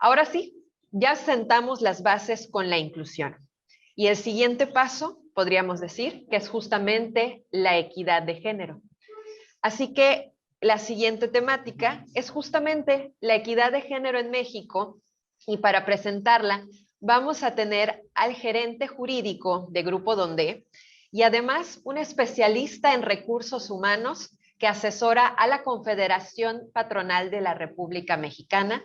Ahora sí, ya sentamos las bases con la inclusión. Y el siguiente paso, podríamos decir, que es justamente la equidad de género. Así que la siguiente temática es justamente la equidad de género en México, y para presentarla vamos a tener al gerente jurídico de Grupo Donde y además un especialista en recursos humanos que asesora a la Confederación Patronal de la República Mexicana,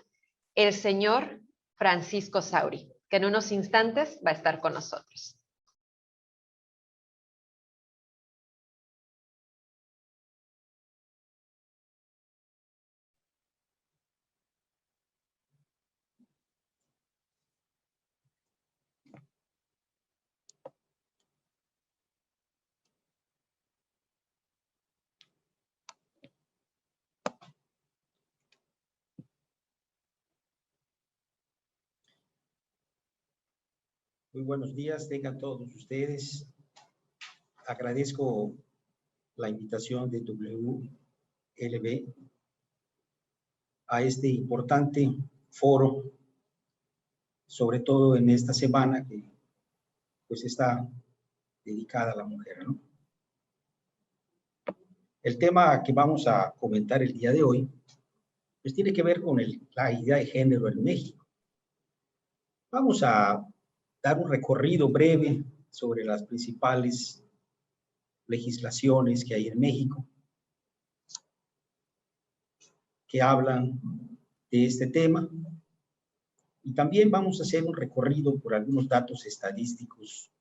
el señor Francisco Sauri, que en unos instantes va a estar con nosotros. Muy buenos días, tengan todos ustedes. Agradezco la invitación de WLB a este importante foro, sobre todo en esta semana que pues está dedicada a la mujer, ¿no? El tema que vamos a comentar el día de hoy pues tiene que ver con la idea de género en México. Vamos a dar un recorrido breve sobre las principales legislaciones que hay en México que hablan de este tema, y también vamos a hacer un recorrido por algunos datos estadísticos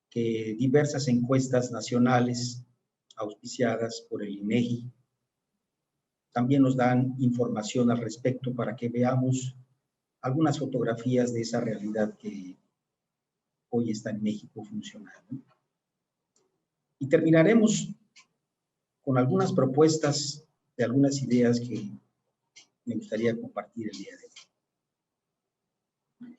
que diversas encuestas nacionales auspiciadas por el INEGI también nos dan información al respecto para que veamos algunas fotografías de esa realidad que hoy está en México funcionando. Y terminaremos con algunas propuestas de algunas ideas que me gustaría compartir el día de hoy.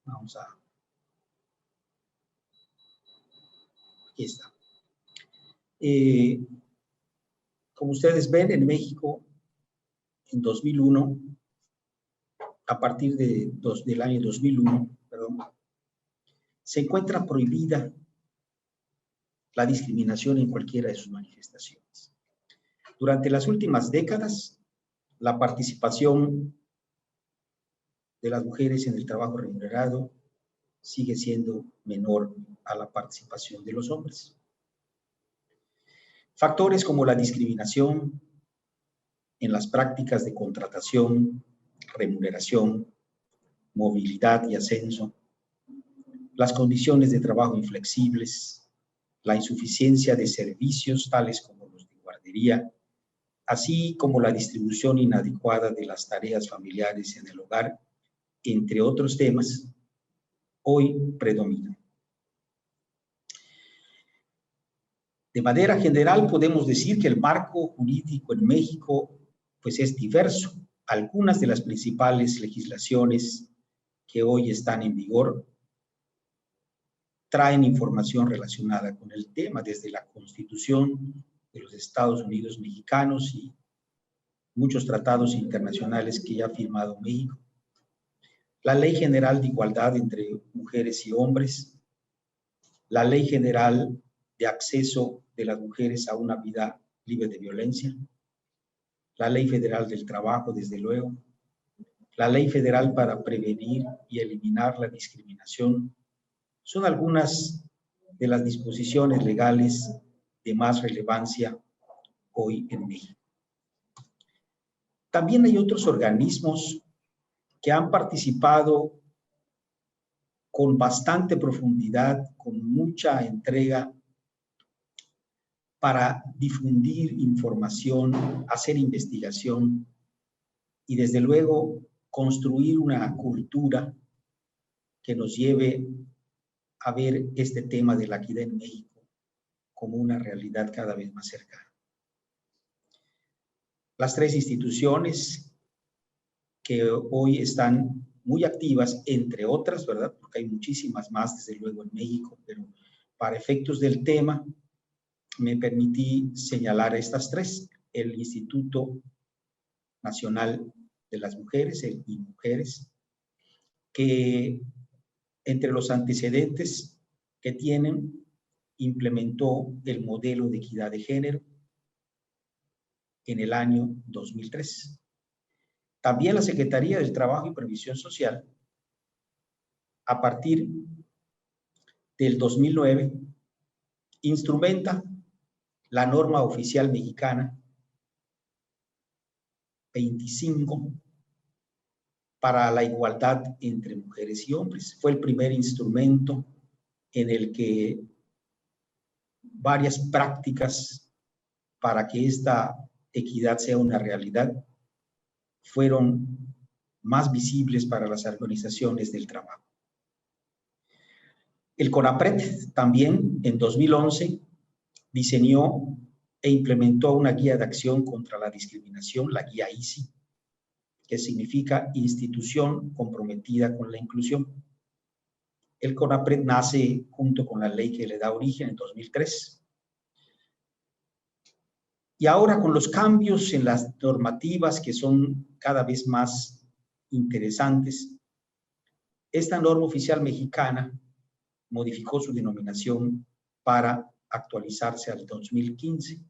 Vamos a... Aquí está. Como ustedes ven, en México, en 2001, a partir del año 2001, perdón, se encuentra prohibida la discriminación en cualquiera de sus manifestaciones. Durante las últimas décadas, la participación de las mujeres en el trabajo remunerado sigue siendo menor a la participación de los hombres. Factores como la discriminación en las prácticas de contratación, remuneración, movilidad y ascenso, las condiciones de trabajo inflexibles, la insuficiencia de servicios tales como los de guardería, así como la distribución inadecuada de las tareas familiares en el hogar, entre otros temas, hoy predominan. De manera general, podemos decir que el marco jurídico en México pues es diverso. Algunas de las principales legislaciones que hoy están en vigor traen información relacionada con el tema, desde la Constitución de los Estados Unidos mexicanos y muchos tratados internacionales que ya ha firmado México. La Ley General de Igualdad entre Mujeres y Hombres, la Ley General de Acceso de las Mujeres a una Vida Libre de Violencia, la Ley Federal del Trabajo, desde luego, la Ley Federal para prevenir y eliminar la discriminación, son algunas de las disposiciones legales de más relevancia hoy en México. También hay otros organismos que han participado con bastante profundidad, con mucha entrega, para difundir información, hacer investigación y desde luego construir una cultura que nos lleve a ver este tema de la equidad en México como una realidad cada vez más cercana. Las tres instituciones que hoy están muy activas, entre otras, ¿verdad? Porque hay muchísimas más, desde luego, en México, pero para efectos del tema, me permití señalar estas tres: el Instituto Nacional de las Mujeres, el INMujeres, que entre los antecedentes que tienen, implementó el modelo de equidad de género en el año 2003. También la Secretaría del Trabajo y Previsión Social, a partir del 2009, instrumenta la norma oficial mexicana 25 para la igualdad entre mujeres y hombres. Fue el primer instrumento en el que varias prácticas para que esta equidad sea una realidad fueron más visibles para las organizaciones del trabajo. El CONAPRED también en 2011 diseñó e implementó una guía de acción contra la discriminación, la guía ISI, que significa Institución Comprometida con la Inclusión. El CONAPRED nace junto con la ley que le da origen en 2003. Y ahora con los cambios en las normativas que son cada vez más interesantes, esta norma oficial mexicana modificó su denominación para actualizarse al 2015.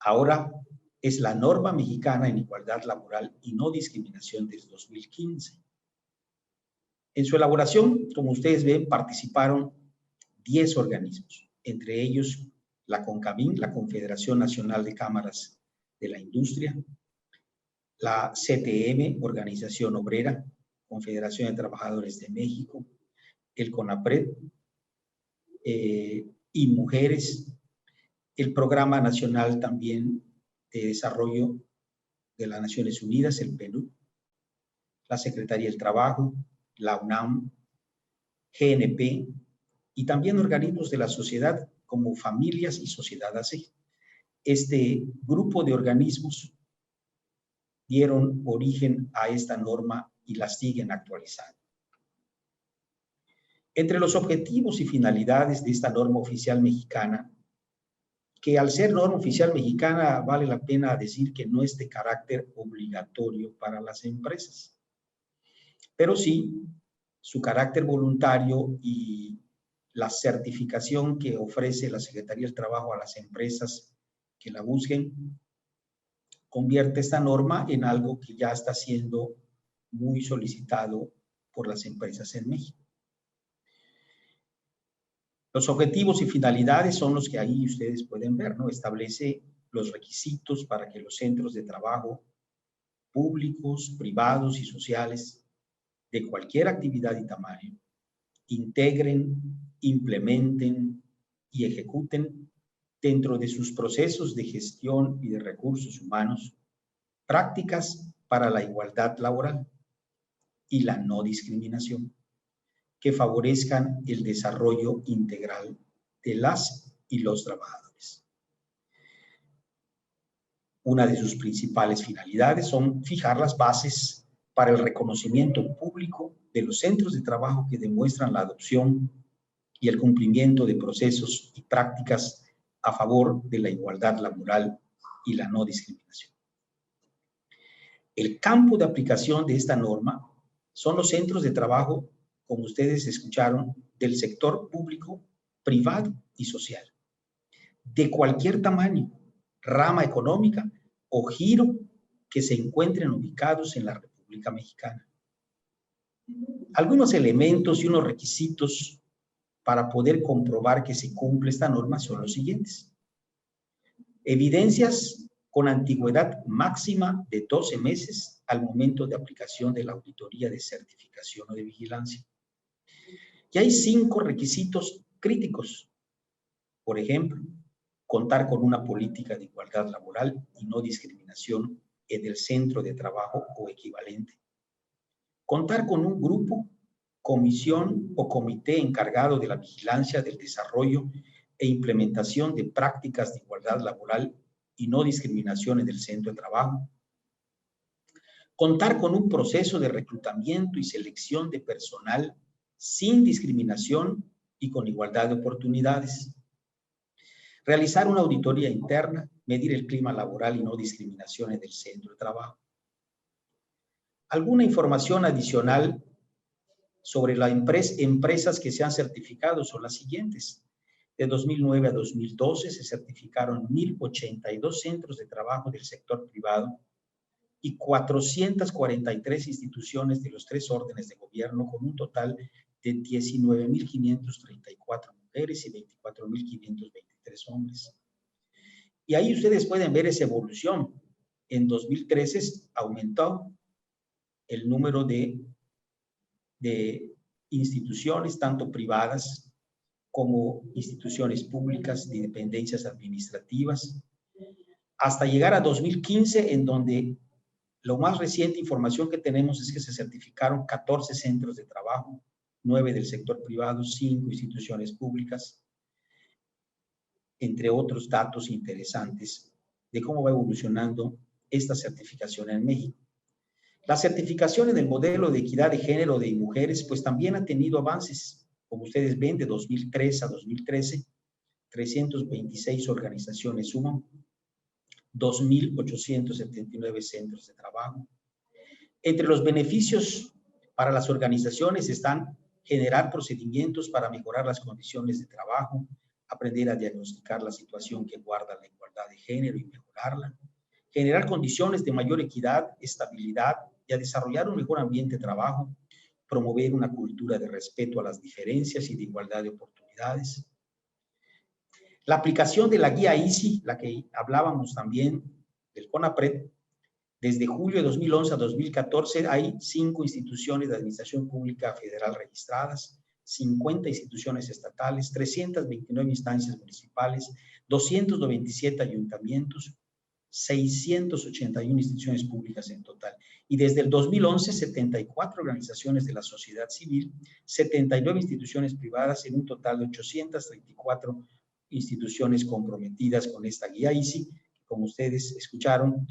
Ahora es la norma mexicana en igualdad laboral y no discriminación desde 2015. En su elaboración, como ustedes ven, participaron 10 organismos, entre ellos la CONCAMIN, la Confederación Nacional de Cámaras de la Industria, la CTM, Organización Obrera, Confederación de Trabajadores de México, el CONAPRED, INMujeres, el Programa Nacional también de Desarrollo de las Naciones Unidas, el PNUD, la Secretaría del Trabajo, la UNAM, GNP y también organismos de la sociedad como Familias y Sociedad AC. Este grupo de organismos dieron origen a esta norma y la siguen actualizando. Entre los objetivos y finalidades de esta norma oficial mexicana, que al ser norma oficial mexicana vale la pena decir que no es de carácter obligatorio para las empresas, pero sí su carácter voluntario y la certificación que ofrece la Secretaría del Trabajo a las empresas que la busquen, convierte esta norma en algo que ya está siendo muy solicitado por las empresas en México. Los objetivos y finalidades son los que ahí ustedes pueden ver, ¿no? Establece los requisitos para que los centros de trabajo públicos, privados y sociales de cualquier actividad y tamaño integren, implementen y ejecuten dentro de sus procesos de gestión y de recursos humanos prácticas para la igualdad laboral y la no discriminación, que favorezcan el desarrollo integral de las y los trabajadores. Una de sus principales finalidades son fijar las bases para el reconocimiento público de los centros de trabajo que demuestran la adopción y el cumplimiento de procesos y prácticas a favor de la igualdad laboral y la no discriminación. El campo de aplicación de esta norma son los centros de trabajo, como ustedes escucharon, del sector público, privado y social, de cualquier tamaño, rama económica o giro que se encuentren ubicados en la República Mexicana. Algunos elementos y unos requisitos para poder comprobar que se cumple esta norma son los siguientes. Evidencias con antigüedad máxima de 12 meses al momento de aplicación de la auditoría de certificación o de vigilancia. Y hay 5 requisitos críticos. Por ejemplo, contar con una política de igualdad laboral y no discriminación en el centro de trabajo o equivalente. Contar con un grupo, comisión o comité encargado de la vigilancia del desarrollo e implementación de prácticas de igualdad laboral y no discriminación en el centro de trabajo. Contar con un proceso de reclutamiento y selección de personal sin discriminación y con igualdad de oportunidades. Realizar una auditoría interna, medir el clima laboral y no discriminación en el centro de trabajo. Alguna información adicional sobre las empresas que se han certificado son las siguientes. De 2009 a 2012 se certificaron 1.082 centros de trabajo del sector privado y 443 instituciones de los 3 órdenes de gobierno, con un total de 19.534 mujeres y 24.523 hombres. Y ahí ustedes pueden ver esa evolución. En 2013 aumentó el número de instituciones, tanto privadas como instituciones públicas de dependencias administrativas, hasta llegar a 2015, en donde la más reciente información que tenemos es que se certificaron 14 centros de trabajo, 9 del sector privado, 5 instituciones públicas, entre otros datos interesantes de cómo va evolucionando esta certificación en México. La certificación en el modelo de equidad de género de mujeres, pues también ha tenido avances. Como ustedes ven, de 2003 a 2013, 326 organizaciones suman, 2.879 centros de trabajo. Entre los beneficios para las organizaciones están generar procedimientos para mejorar las condiciones de trabajo, aprender a diagnosticar la situación que guarda la igualdad de género y mejorarla, generar condiciones de mayor equidad, estabilidad y a desarrollar un mejor ambiente de trabajo, promover una cultura de respeto a las diferencias y de igualdad de oportunidades. La aplicación de la guía ICSI, la que hablábamos también del CONAPRED, desde julio de 2011 a 2014 hay 5 instituciones de administración pública federal registradas, 50 instituciones estatales, 329 instancias municipales, 297 ayuntamientos, 681 instituciones públicas en total. Y desde el 2011, 74 organizaciones de la sociedad civil, 79 instituciones privadas, en un total de 834 instituciones comprometidas con esta guía ICSI, que, como ustedes escucharon,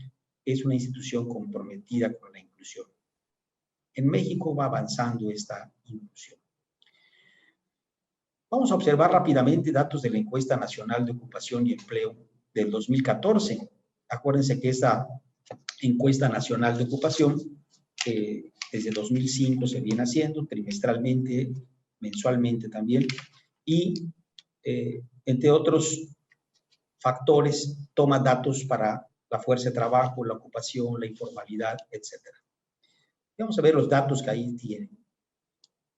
es una institución comprometida con la inclusión. En México va avanzando esta inclusión. Vamos a observar rápidamente datos de la Encuesta Nacional de Ocupación y Empleo del 2014. Acuérdense que esta Encuesta Nacional de Ocupación desde 2005 se viene haciendo trimestralmente, mensualmente también, y entre otros factores toma datos para la fuerza de trabajo, la ocupación, la informalidad, etc. Vamos a ver los datos que ahí tienen.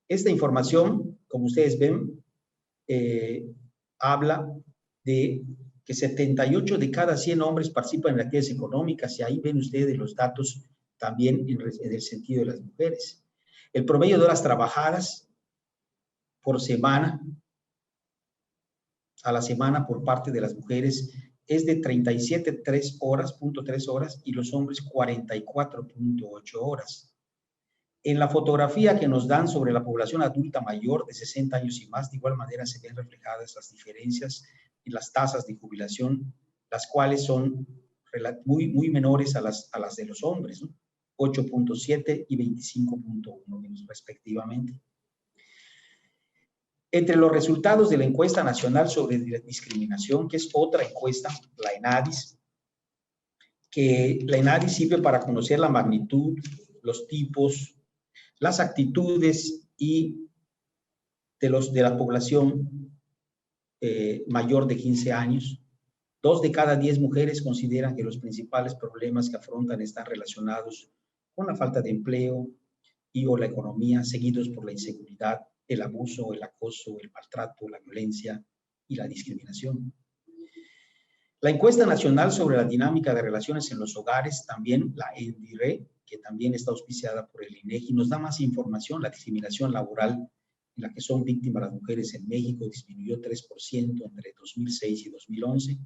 Esta información, como ustedes ven, habla de que 78 de cada 100 hombres participan en actividades económicas, y ahí ven ustedes los datos también en el sentido de las mujeres. El promedio de horas trabajadas por semana, a la semana por parte de las mujeres es de 37.3 horas, y los hombres 44.8 horas. En la fotografía que nos dan sobre la población adulta mayor de 60 años y más, de igual manera se ven reflejadas las diferencias en las tasas de jubilación, las cuales son muy menores a las de los hombres, ¿no? 8.7 y 25.1 respectivamente. Entre los resultados de la encuesta nacional sobre discriminación, que es otra encuesta, la ENADIS, que la ENADIS sirve para conocer la magnitud, los tipos, las actitudes y de la población mayor de 15 años. 2 de cada 10 mujeres consideran que los principales problemas que afrontan están relacionados con la falta de empleo y o la economía, seguidos por la inseguridad, el abuso, el acoso, el maltrato, la violencia y la discriminación. La encuesta nacional sobre la dinámica de relaciones en los hogares, también la ENDIRE, que también está auspiciada por el INEGI, nos da más información. La discriminación laboral en la que son víctimas las mujeres en México disminuyó 3% entre 2006 y 2011.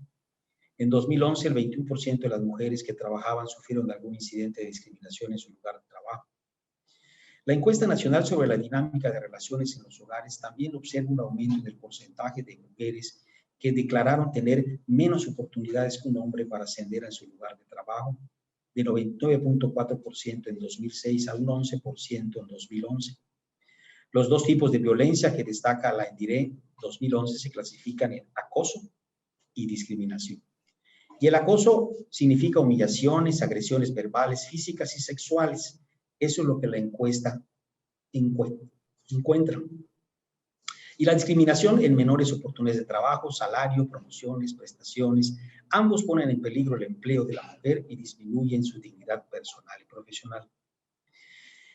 En 2011, el 21% de las mujeres que trabajaban sufrieron de algún incidente de discriminación en su lugar de trabajo. La encuesta nacional sobre la dinámica de relaciones en los hogares también observa un aumento en el porcentaje de mujeres que declararon tener menos oportunidades que un hombre para ascender en su lugar de trabajo, de 99.4% en 2006 a un 11% en 2011. Los 2 tipos de violencia que destaca la ENDIRE 2011 se clasifican en acoso y discriminación. Y el acoso significa humillaciones, agresiones verbales, físicas y sexuales. Eso es lo que la encuesta encuentra. Y la discriminación en menores oportunidades de trabajo, salario, promociones, prestaciones, ambos ponen en peligro el empleo de la mujer y disminuyen su dignidad personal y profesional.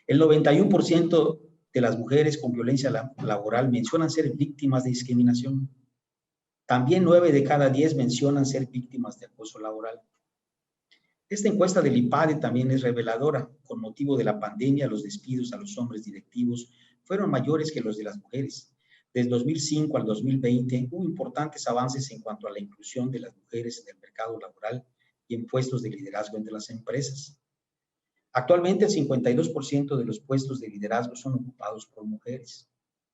El 91% de las mujeres con violencia laboral mencionan ser víctimas de discriminación. También 9 de cada 10 mencionan ser víctimas de acoso laboral. Esta encuesta del IPADE también es reveladora. Con motivo de la pandemia, los despidos a los hombres directivos fueron mayores que los de las mujeres. Desde 2005 al 2020 hubo importantes avances en cuanto a la inclusión de las mujeres en el mercado laboral y en puestos de liderazgo entre las empresas. Actualmente, el 52% de los puestos de liderazgo son ocupados por mujeres.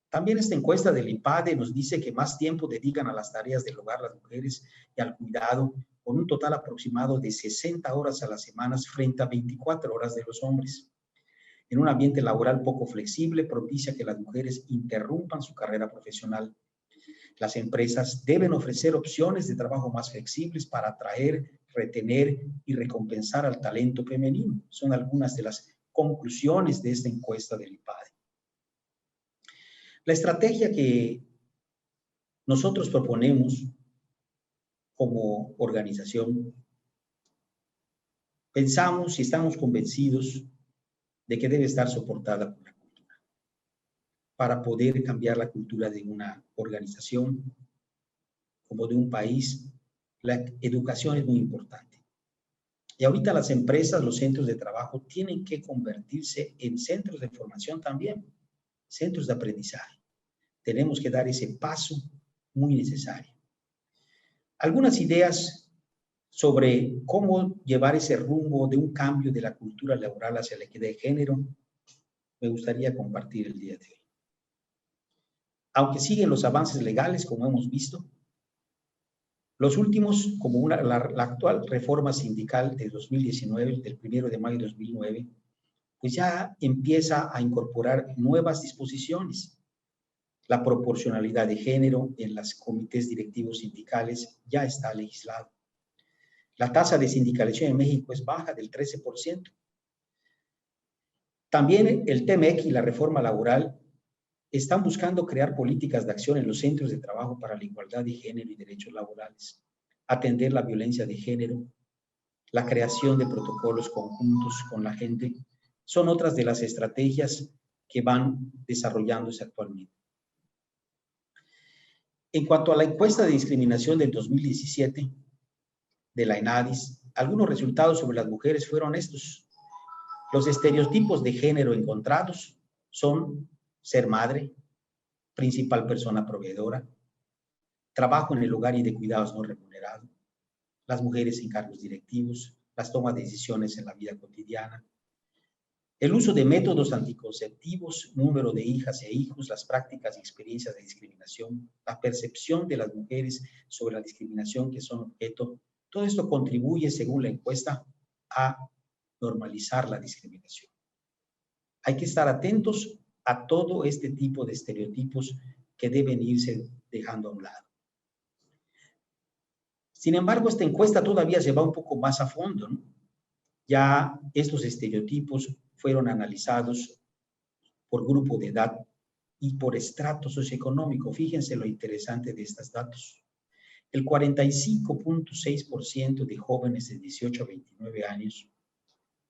También esta encuesta del IPADE nos dice que más tiempo dedican a las tareas del hogar las mujeres y al cuidado, con un total aproximado de 60 horas a la semana frente a 24 horas de los hombres. En un ambiente laboral poco flexible, propicia que las mujeres interrumpan su carrera profesional. Las empresas deben ofrecer opciones de trabajo más flexibles para atraer, retener y recompensar al talento femenino. Son algunas de las conclusiones de esta encuesta del IPADE. La estrategia que nosotros proponemos como organización, pensamos y estamos convencidos de que debe estar soportada por la cultura. Para poder cambiar la cultura de una organización como de un país, la educación es muy importante. Y ahorita las empresas, los centros de trabajo tienen que convertirse en centros de formación también, centros de aprendizaje. Tenemos que dar ese paso muy necesario. Algunas ideas sobre cómo llevar ese rumbo de un cambio de la cultura laboral hacia la equidad de género, me gustaría compartir el día de hoy. Aunque siguen los avances legales, como hemos visto, los últimos, como la actual reforma sindical de 2019, del 1 de mayo de 2009, pues ya empieza a incorporar nuevas disposiciones. La proporcionalidad de género en los comités directivos sindicales ya está legislado. La tasa de sindicalización en México es baja, del 13%. También el TEMEC y la reforma laboral están buscando crear políticas de acción en los centros de trabajo para la igualdad de género y derechos laborales, atender la violencia de género, la creación de protocolos conjuntos con la gente, son otras de las estrategias que van desarrollándose actualmente. En cuanto a la encuesta de discriminación del 2017 de la ENADIS, algunos resultados sobre las mujeres fueron estos. Los estereotipos de género encontrados son ser madre, principal persona proveedora, trabajo en el hogar y de cuidados no remunerado, las mujeres en cargos directivos, las tomas de decisiones en la vida cotidiana, el uso de métodos anticonceptivos, número de hijas e hijos, las prácticas y experiencias de discriminación, la percepción de las mujeres sobre la discriminación que son objeto. Todo esto contribuye, según la encuesta, a normalizar la discriminación. Hay que estar atentos a todo este tipo de estereotipos que deben irse dejando a un lado. Sin embargo, esta encuesta todavía se va un poco más a fondo, ¿no? Ya estos estereotipos fueron analizados por grupo de edad y por estrato socioeconómico. Fíjense lo interesante de estos datos. El 45.6% de jóvenes de 18 a 29 años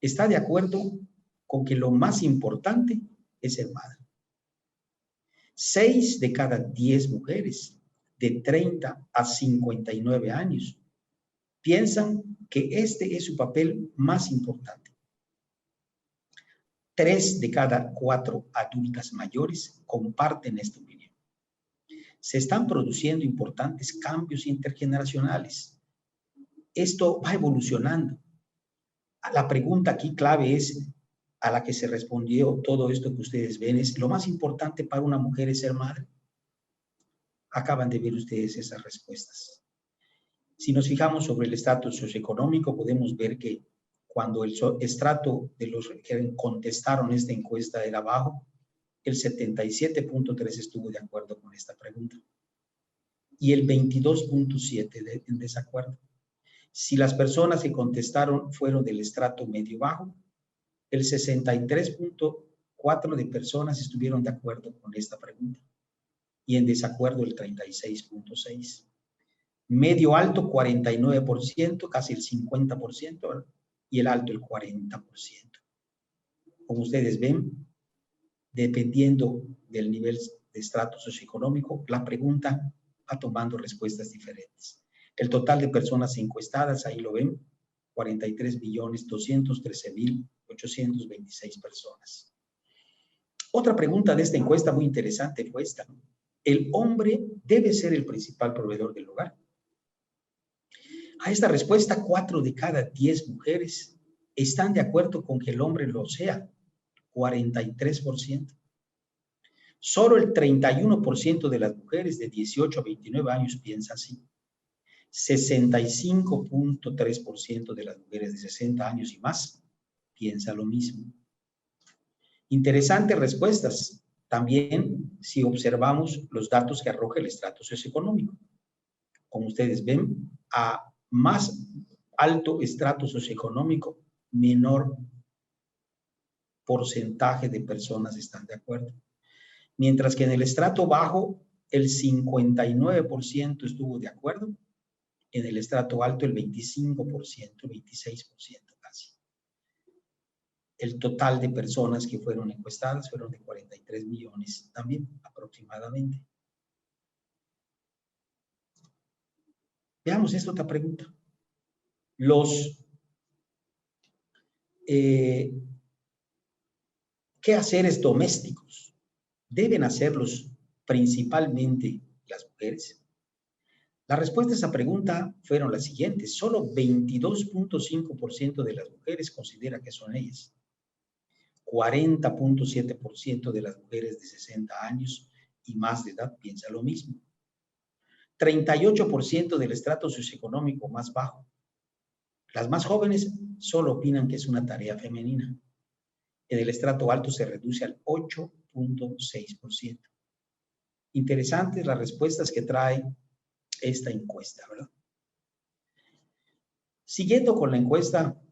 está de acuerdo con que lo más importante es ser madre. 6 de cada 10 mujeres de 30 a 59 años piensan que este es su papel más importante. 3 de cada 4 adultas mayores comparten esta opinión. Se están produciendo importantes cambios intergeneracionales. Esto va evolucionando. La pregunta aquí clave es, a la que se respondió todo esto que ustedes ven, es: ¿lo más importante para una mujer es ser madre? Acaban de ver ustedes esas respuestas. Si nos fijamos sobre el estatus socioeconómico, podemos ver que cuando el estrato de los que contestaron esta encuesta era bajo, el 77.3 estuvo de acuerdo con esta pregunta. y el 22.7% en desacuerdo. Si las personas que contestaron fueron del estrato medio-bajo, el 63.4% de personas estuvieron de acuerdo con esta pregunta y en desacuerdo el 36.6%. Medio-alto 49%, casi el 50%, y el alto el 40%. Como ustedes ven, dependiendo del nivel de estrato socioeconómico, la pregunta va tomando respuestas diferentes. El total de personas encuestadas, ahí lo ven, 43.213.826 personas. Otra pregunta de esta encuesta muy interesante fue esta, ¿no? ¿El hombre debe ser el principal proveedor del hogar? A esta respuesta, 4 de cada 10 mujeres están de acuerdo con que el hombre lo sea, 43%. Solo el 31% de las mujeres de 18 a 29 años piensa así. 65.3% de las mujeres de 60 años y más piensa lo mismo. Interesantes respuestas también si observamos los datos que arroja el estrato socioeconómico. Como ustedes ven, a más alto estrato socioeconómico, menor porcentaje de personas están de acuerdo. Mientras que en el estrato bajo, el 59% estuvo de acuerdo, en el estrato alto el 25%, 26% casi. El total de personas que fueron encuestadas fueron de 43 millones también, aproximadamente. Veamos esta otra pregunta. Los quehaceres domésticos deben hacerlos principalmente las mujeres. La respuesta a esa pregunta fueron las siguientes. Solo 22.5% de las mujeres considera que son ellas. 40.7% de las mujeres de 60 años y más de edad piensa lo mismo. 38% del estrato socioeconómico más bajo. Las más jóvenes solo opinan que es una tarea femenina. En el estrato alto se reduce al 8.6%. Interesantes las respuestas que trae esta encuesta, ¿verdad? Siguiendo con la encuesta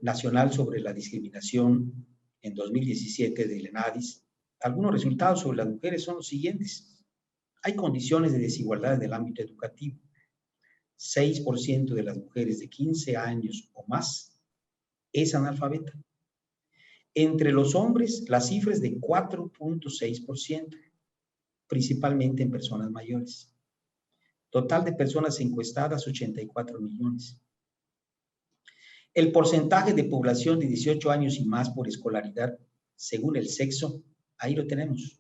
nacional sobre la discriminación en 2017 del ENADIS, algunos resultados sobre las mujeres son los siguientes. Hay condiciones de desigualdad en el ámbito educativo. 6% de las mujeres de 15 años o más es analfabeta. Entre los hombres, la cifra es de 4.6%, principalmente en personas mayores. Total de personas encuestadas, 84 millones. El porcentaje de población de 18 años y más por escolaridad, según el sexo, ahí lo tenemos.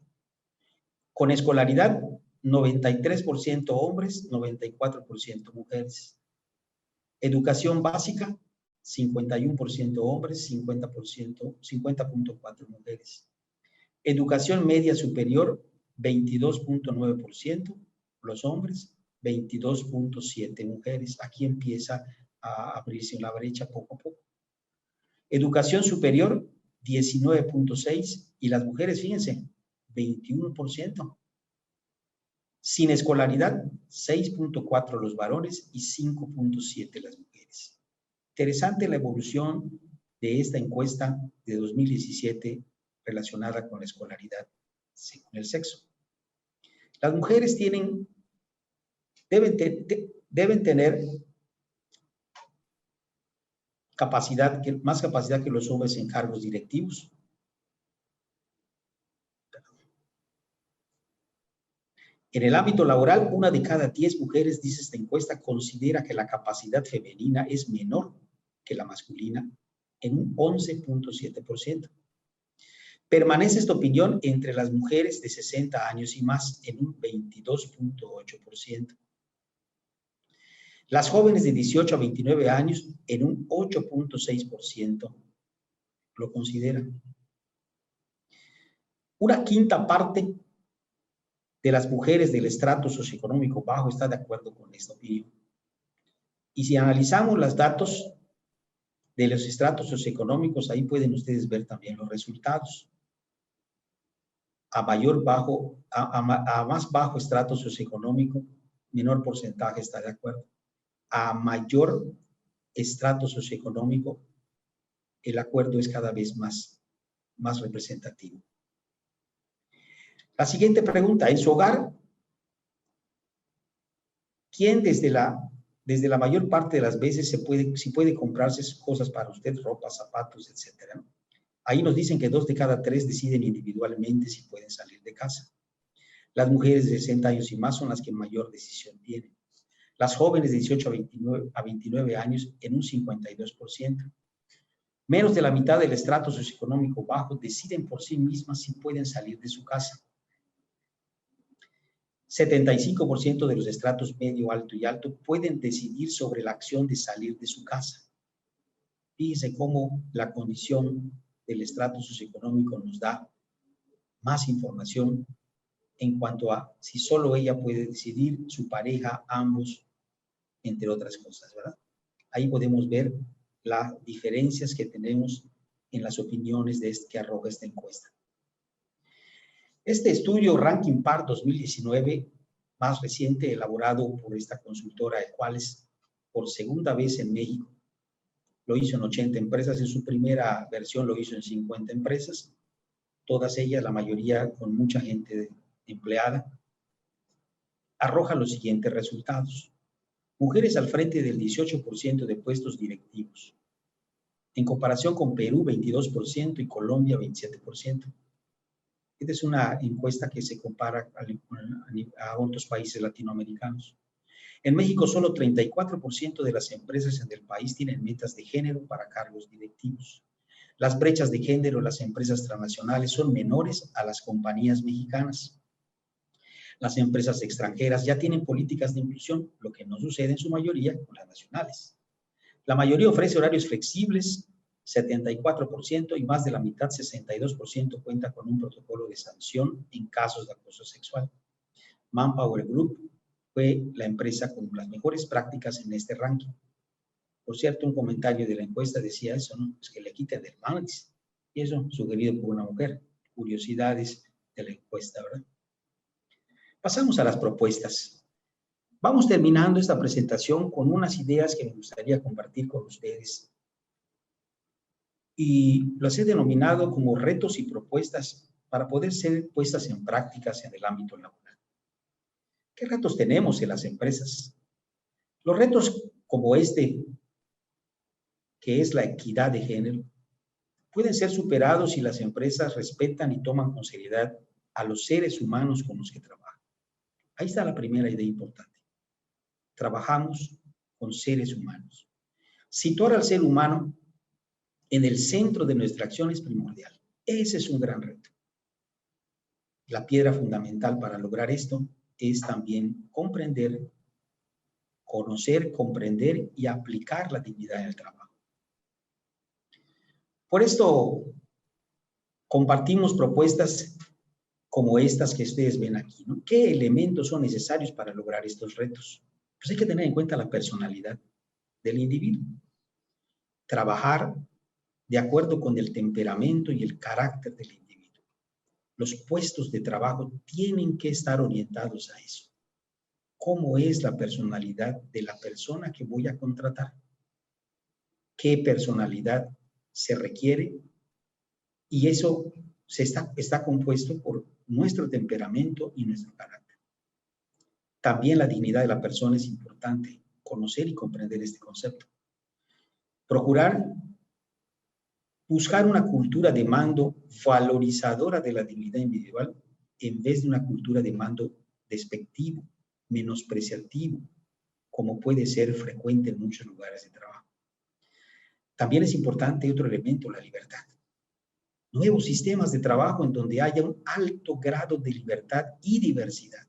Con escolaridad, 93% hombres, 94% mujeres. Educación básica, 51% hombres, 50.4% mujeres. Educación media superior, 22.9% los hombres, 22.7% mujeres. Aquí empieza a abrirse una brecha poco a poco. Educación superior, 19.6%, y las mujeres, fíjense, 21%. Sin escolaridad, 6.4% los varones y 5.7% las mujeres. Interesante la evolución de esta encuesta de 2017 relacionada con la escolaridad según el sexo. Las mujeres deben tener más capacidad que los hombres en cargos directivos. En el ámbito laboral, 1 de cada 10 mujeres, dice esta encuesta, considera que la capacidad femenina es menor que la masculina en un 11.7%. Permanece esta opinión entre las mujeres de 60 años y más en un 22.8%. Las jóvenes de 18 a 29 años en un 8.6% lo consideran. Una quinta parte de las mujeres del estrato socioeconómico bajo está de acuerdo con esta opinión. Y si analizamos los datos de los estratos socioeconómicos, ahí pueden ustedes ver también los resultados. a más bajo estrato socioeconómico, menor porcentaje está de acuerdo. A mayor estrato socioeconómico, el acuerdo es cada vez más representativo. La siguiente pregunta, en su hogar, ¿quién desde la mayor parte de las veces si puede comprarse cosas para usted, ropa, zapatos, etcétera? Ahí nos dicen que 2 de cada 3 deciden individualmente si pueden salir de casa. Las mujeres de 60 años y más son las que mayor decisión tienen. Las jóvenes de 18 a 29 años en un 52%. Menos de la mitad del estrato socioeconómico bajo deciden por sí mismas si pueden salir de su casa. 75% de los estratos medio, alto y alto pueden decidir sobre la acción de salir de su casa. Fíjense cómo la condición del estrato socioeconómico nos da más información en cuanto a si solo ella puede decidir, su pareja, ambos, entre otras cosas, ¿verdad? Ahí podemos ver las diferencias que tenemos en las opiniones que arroja esta encuesta. Este estudio Ranking Par 2019, más reciente, elaborado por esta consultora Equales por segunda vez en México, lo hizo en 80 empresas, en su primera versión lo hizo en 50 empresas, todas ellas, la mayoría con mucha gente empleada, arroja los siguientes resultados. Mujeres al frente del 18% de puestos directivos, en comparación con Perú 22% y Colombia 27%. Esta es una encuesta que se compara a otros países latinoamericanos. En México, solo 34% de las empresas en el país tienen metas de género para cargos directivos. Las brechas de género en las empresas transnacionales son menores a las compañías mexicanas. Las empresas extranjeras ya tienen políticas de inclusión, lo que no sucede en su mayoría con las nacionales. La mayoría ofrece horarios flexibles, 74%, y más de la mitad, 62%, cuenta con un protocolo de sanción en casos de acoso sexual. Manpower Group fue la empresa con las mejores prácticas en este ranking. Por cierto, un comentario de la encuesta decía eso, ¿no? Es que le quiten del mantis. Y eso sugerido por una mujer. Curiosidades de la encuesta, ¿verdad? Pasamos a las propuestas. Vamos terminando esta presentación con unas ideas que me gustaría compartir con ustedes. Y las he denominado como retos y propuestas para poder ser puestas en prácticas en el ámbito laboral. ¿Qué retos tenemos en las empresas? Los retos como este, que es la equidad de género, pueden ser superados si las empresas respetan y toman con seriedad a los seres humanos con los que trabajan. Ahí está la primera idea importante. Trabajamos con seres humanos. Situar al ser humano en el centro de nuestra acción es primordial. Ese es un gran reto. La piedra fundamental para lograr esto es también comprender, conocer, comprender y aplicar la dignidad en el trabajo. Por esto, compartimos propuestas como estas que ustedes ven aquí, ¿no? ¿Qué elementos son necesarios para lograr estos retos? Pues hay que tener en cuenta la personalidad del individuo. Trabajar de acuerdo con el temperamento y el carácter del individuo. Los puestos de trabajo tienen que estar orientados a eso. ¿Cómo es la personalidad de la persona que voy a contratar? ¿Qué personalidad se requiere? Y eso está compuesto por nuestro temperamento y nuestro carácter. También la dignidad de la persona es importante, conocer y comprender este concepto. Buscar una cultura de mando valorizadora de la dignidad individual en vez de una cultura de mando despectivo, menospreciativo, como puede ser frecuente en muchos lugares de trabajo. También es importante otro elemento, la libertad. Nuevos sistemas de trabajo en donde haya un alto grado de libertad y diversidad.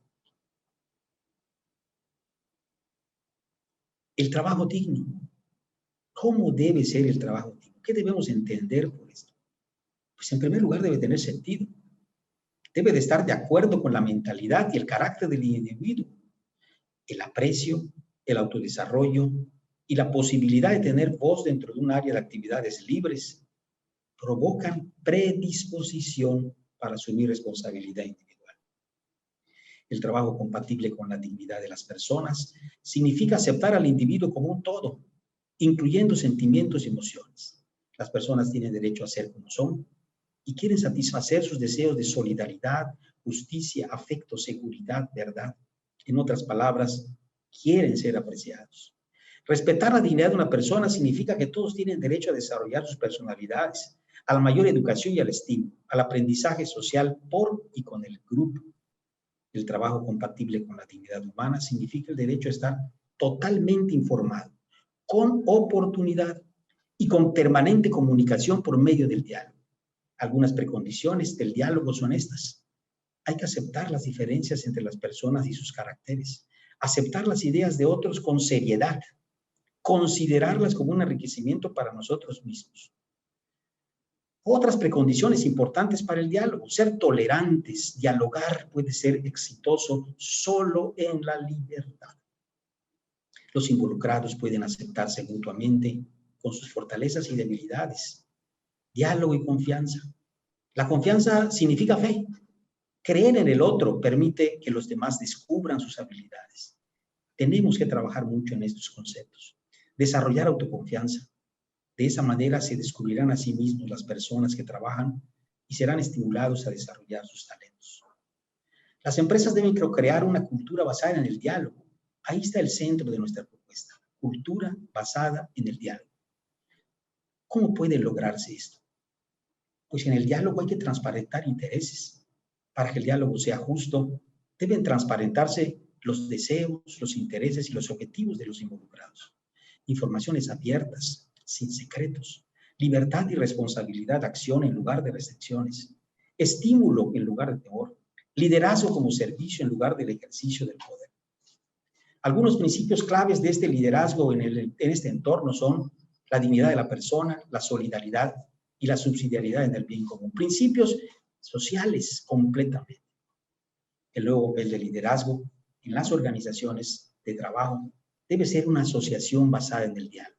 El trabajo digno. ¿Cómo debe ser el trabajo digno? ¿Qué debemos entender por esto? Pues en primer lugar debe tener sentido. Debe de estar de acuerdo con la mentalidad y el carácter del individuo. El aprecio, el autodesarrollo y la posibilidad de tener voz dentro de un área de actividades libres provocan predisposición para asumir responsabilidad individual. El trabajo compatible con la dignidad de las personas significa aceptar al individuo como un todo, incluyendo sentimientos y emociones. Las personas tienen derecho a ser como son y quieren satisfacer sus deseos de solidaridad, justicia, afecto, seguridad, verdad. En otras palabras, quieren ser apreciados. Respetar la dignidad de una persona significa que todos tienen derecho a desarrollar sus personalidades, a la mayor educación y al estímulo, al aprendizaje social por y con el grupo. El trabajo compatible con la dignidad humana significa el derecho a estar totalmente informado, con oportunidad y con permanente comunicación por medio del diálogo. Algunas precondiciones del diálogo son estas. Hay que aceptar las diferencias entre las personas y sus caracteres, aceptar las ideas de otros con seriedad, considerarlas como un enriquecimiento para nosotros mismos. Otras precondiciones importantes para el diálogo: ser tolerantes. Dialogar puede ser exitoso solo en la libertad. Los involucrados pueden aceptarse mutuamente con sus fortalezas y debilidades. Diálogo y confianza. La confianza significa fe. Creer en el otro permite que los demás descubran sus habilidades. Tenemos que trabajar mucho en estos conceptos. Desarrollar autoconfianza. De esa manera se descubrirán a sí mismos las personas que trabajan y serán estimulados a desarrollar sus talentos. Las empresas deben crear una cultura basada en el diálogo. Ahí está el centro de nuestra propuesta. Cultura basada en el diálogo. ¿Cómo puede lograrse esto? Pues en el diálogo hay que transparentar intereses. Para que el diálogo sea justo, deben transparentarse los deseos, los intereses y los objetivos de los involucrados. Informaciones abiertas, sin secretos, libertad y responsabilidad de acción en lugar de restricciones, estímulo en lugar de temor, liderazgo como servicio en lugar del ejercicio del poder. Algunos principios claves de este liderazgo en este entorno son la dignidad de la persona, la solidaridad y la subsidiariedad en el bien común. Principios sociales completamente. El nuevo papel de liderazgo en las organizaciones de trabajo debe ser una asociación basada en el diálogo.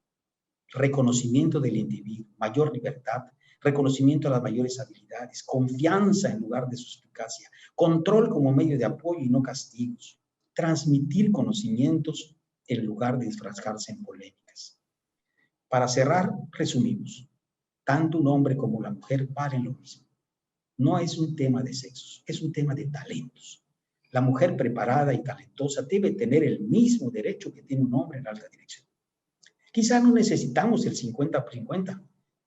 Reconocimiento del individuo, mayor libertad, reconocimiento a las mayores habilidades, confianza en lugar de suspicacia, control como medio de apoyo y no castigos, transmitir conocimientos en lugar de enfrascarse en polémicas. Para cerrar, resumimos. Tanto un hombre como la mujer valen lo mismo. No es un tema de sexos, es un tema de talentos. La mujer preparada y talentosa debe tener el mismo derecho que tiene un hombre en alta dirección. Quizá no necesitamos el 50 por 50.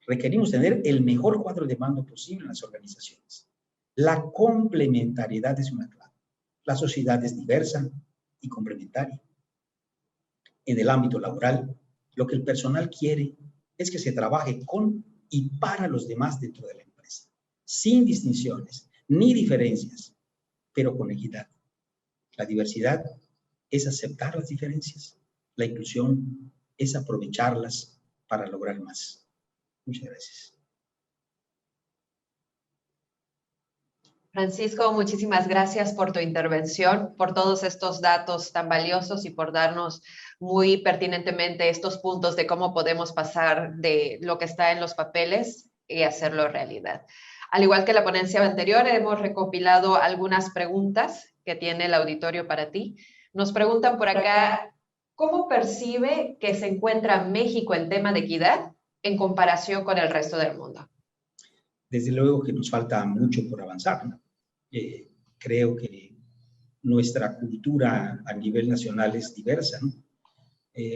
Requerimos tener el mejor cuadro de mando posible en las organizaciones. La complementariedad es una clave. La sociedad es diversa y complementaria. En el ámbito laboral, lo que el personal quiere es que se trabaje con y para los demás dentro de la empresa, sin distinciones ni diferencias, pero con equidad. La diversidad es aceptar las diferencias. La inclusión es aprovecharlas para lograr más. Muchas gracias. Francisco, muchísimas gracias por tu intervención, por todos estos datos tan valiosos y por darnos muy pertinentemente estos puntos de cómo podemos pasar de lo que está en los papeles y hacerlo realidad. Al igual que la ponencia anterior, hemos recopilado algunas preguntas que tiene el auditorio para ti. Nos preguntan por acá, ¿cómo percibe que se encuentra México en tema de equidad en comparación con el resto del mundo? Desde luego que nos falta mucho por avanzar, ¿no? Creo que nuestra cultura a nivel nacional es diversa, ¿no?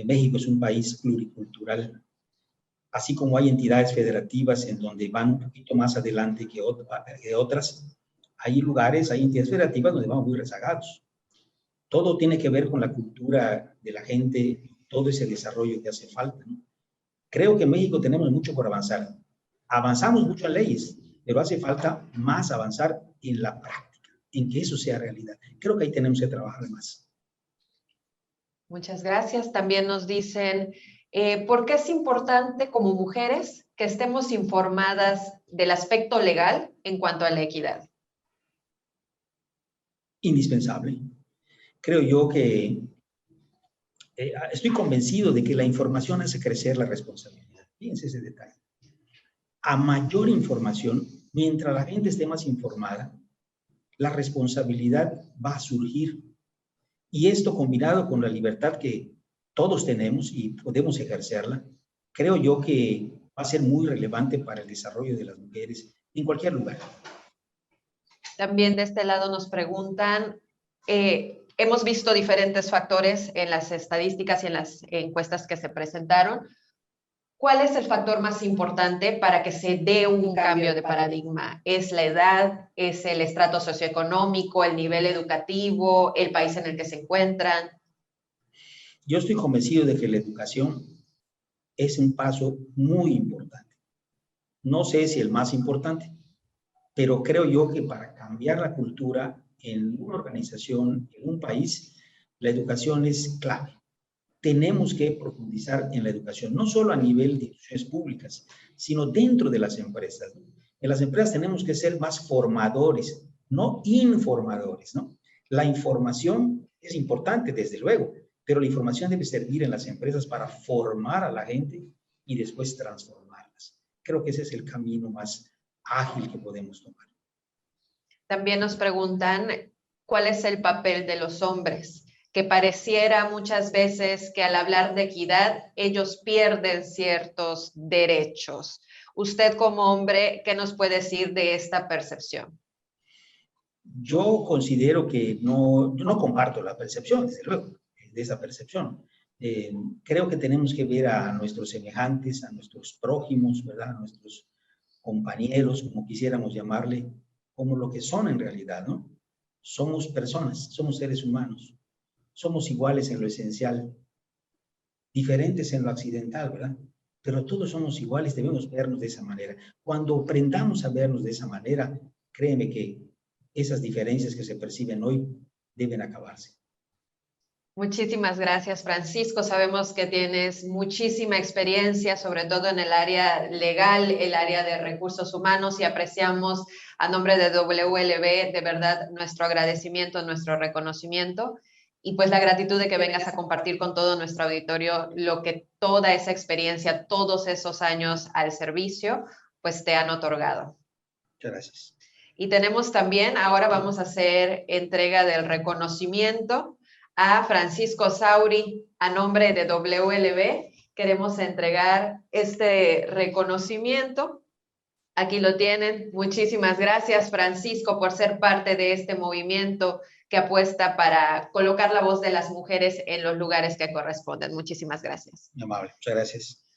México es un país pluricultural, así como hay entidades federativas en donde van un poquito más adelante que otras, hay lugares, hay entidades federativas donde vamos muy rezagados. Todo tiene que ver con la cultura de la gente, todo ese desarrollo que hace falta, ¿no? Creo que en México tenemos mucho por avanzar. Avanzamos mucho en leyes, pero hace falta más avanzar en la práctica, en que eso sea realidad. Creo que ahí tenemos que trabajar más. Muchas gracias. También nos dicen, ¿por qué es importante como mujeres que estemos informadas del aspecto legal en cuanto a la equidad? Indispensable. Creo yo que estoy convencido de que la información hace crecer la responsabilidad. Fíjense ese detalle. A mayor información, Mientras la gente esté más informada, la responsabilidad va a surgir. Y esto combinado con la libertad que todos tenemos y podemos ejercerla, creo yo que va a ser muy relevante para el desarrollo de las mujeres en cualquier lugar. También de este lado nos preguntan, hemos visto diferentes factores en las estadísticas y en las encuestas que se presentaron. ¿Cuál es el factor más importante para que se dé un cambio de paradigma? ¿Es la edad? ¿Es el estrato socioeconómico? ¿El nivel educativo? ¿El país en el que se encuentran? Yo estoy convencido de que la educación es un paso muy importante. No sé si el más importante, pero creo yo que para cambiar la cultura en una organización, en un país, la educación es clave. Tenemos que profundizar en la educación, no solo a nivel de instituciones públicas, sino dentro de las empresas. En las empresas tenemos que ser más formadores, no informadores, ¿no? La información es importante, desde luego, pero la información debe servir en las empresas para formar a la gente y después transformarlas. Creo que ese es el camino más ágil que podemos tomar. También nos preguntan cuál es el papel de los hombres, que pareciera muchas veces que al hablar de equidad ellos pierden ciertos derechos. Usted como hombre, ¿qué nos puede decir de esta percepción? Yo considero que yo no comparto la percepción, desde luego, de esa percepción. Creo que tenemos que ver a nuestros semejantes, a nuestros prójimos, ¿verdad? A nuestros compañeros, como quisiéramos llamarle, como lo que son en realidad, ¿no? Somos personas, somos seres humanos, somos iguales en lo esencial, diferentes en lo accidental, ¿verdad? Pero todos somos iguales, debemos vernos de esa manera. Cuando aprendamos a vernos de esa manera, créeme que esas diferencias que se perciben hoy deben acabarse. Muchísimas gracias, Francisco. Sabemos que tienes muchísima experiencia, sobre todo en el área legal, el área de recursos humanos, y apreciamos a nombre de WLB de verdad nuestro agradecimiento, nuestro reconocimiento y pues la gratitud de que vengas a compartir con todo nuestro auditorio lo que toda esa experiencia, todos esos años al servicio, pues te han otorgado. Muchas gracias. Y tenemos también, ahora vamos a hacer entrega del reconocimiento a Francisco Sauri, a nombre de WLB. Queremos entregar este reconocimiento. Aquí lo tienen. Muchísimas gracias, Francisco, por ser parte de este movimiento que apuesta para colocar la voz de las mujeres en los lugares que corresponden. Muchísimas gracias. Muy amable. Muchas gracias.